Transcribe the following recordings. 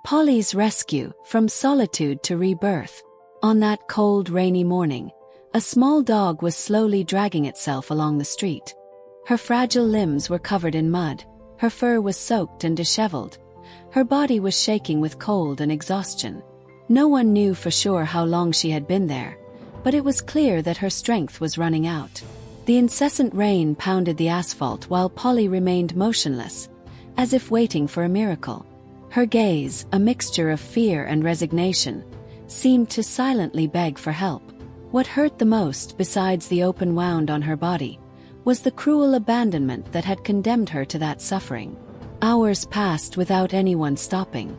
Polly's rescue, from solitude to rebirth. On that cold, rainy morning, a small dog was slowly dragging itself along the street. Her fragile limbs were covered in mud, her fur was soaked and disheveled. Her body was shaking with cold and exhaustion. No one knew for sure how long she had been there, but it was clear that her strength was running out. The incessant rain pounded the asphalt while Polly remained motionless, as if waiting for a miracle. Her gaze, a mixture of fear and resignation, seemed to silently beg for help. What hurt the most, besides the open wound on her body, was the cruel abandonment that had condemned her to that suffering. Hours passed without anyone stopping.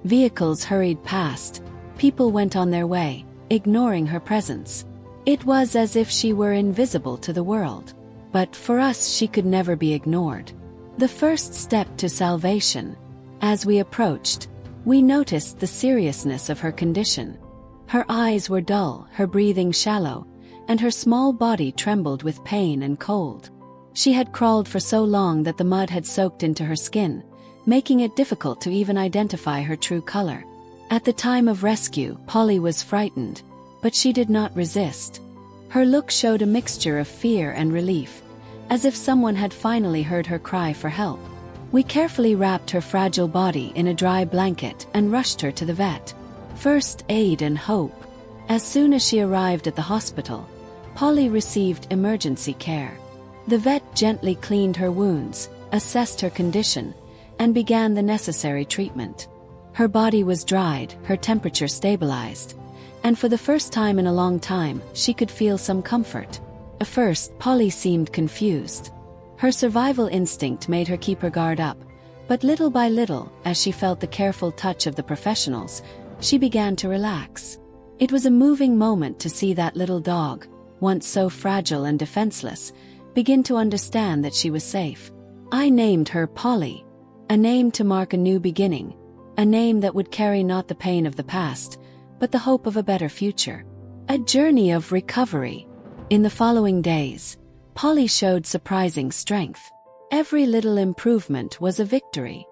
Vehicles hurried past, people went on their way, ignoring her presence. It was as if she were invisible to the world. But for us, she could never be ignored. The first step to salvation. As we approached, we noticed the seriousness of her condition. Her eyes were dull, her breathing shallow, and her small body trembled with pain and cold. She had crawled for so long that the mud had soaked into her skin, making it difficult to even identify her true color. At the time of rescue, Polly was frightened, but she did not resist. Her look showed a mixture of fear and relief, as if someone had finally heard her cry for help. We carefully wrapped her fragile body in a dry blanket and rushed her to the vet. First aid and hope. As soon as she arrived at the hospital, Polly received emergency care. The vet gently cleaned her wounds, assessed her condition, and began the necessary treatment. Her body was dried, her temperature stabilized, and for the first time in a long time, she could feel some comfort. At first, Polly seemed confused. Her survival instinct made her keep her guard up, but little by little, as she felt the careful touch of the professionals, she began to relax. It was a moving moment to see that little dog, once so fragile and defenseless, begin to understand that she was safe. I named her Polly, a name to mark a new beginning, a name that would carry not the pain of the past, but the hope of a better future. A journey of recovery. In the following days, Polly showed surprising strength. Every little improvement was a victory.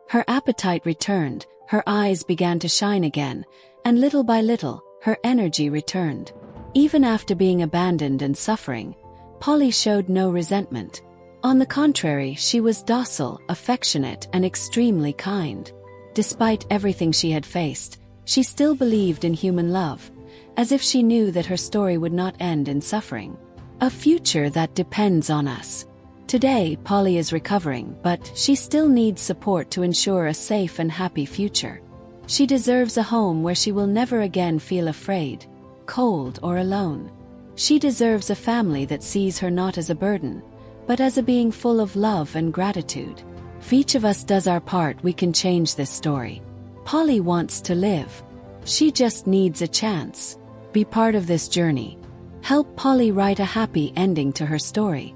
Her appetite returned, her eyes began to shine again, and little by little, her energy returned. Even after being abandoned and suffering, Polly showed no resentment. On the contrary, she was docile, affectionate, and extremely kind. Despite everything she had faced, she still believed in human love, as if she knew that her story would not end in suffering. A future that depends on us. Today, Polly is recovering, but she still needs support to ensure a safe and happy future. She deserves a home where she will never again feel afraid, cold, or alone. She deserves a family that sees her not as a burden, but as a being full of love and gratitude. If each of us does our part, we can change this story. Polly wants to live. She just needs a chance. Be part of this journey. Help Polly write a happy ending to her story.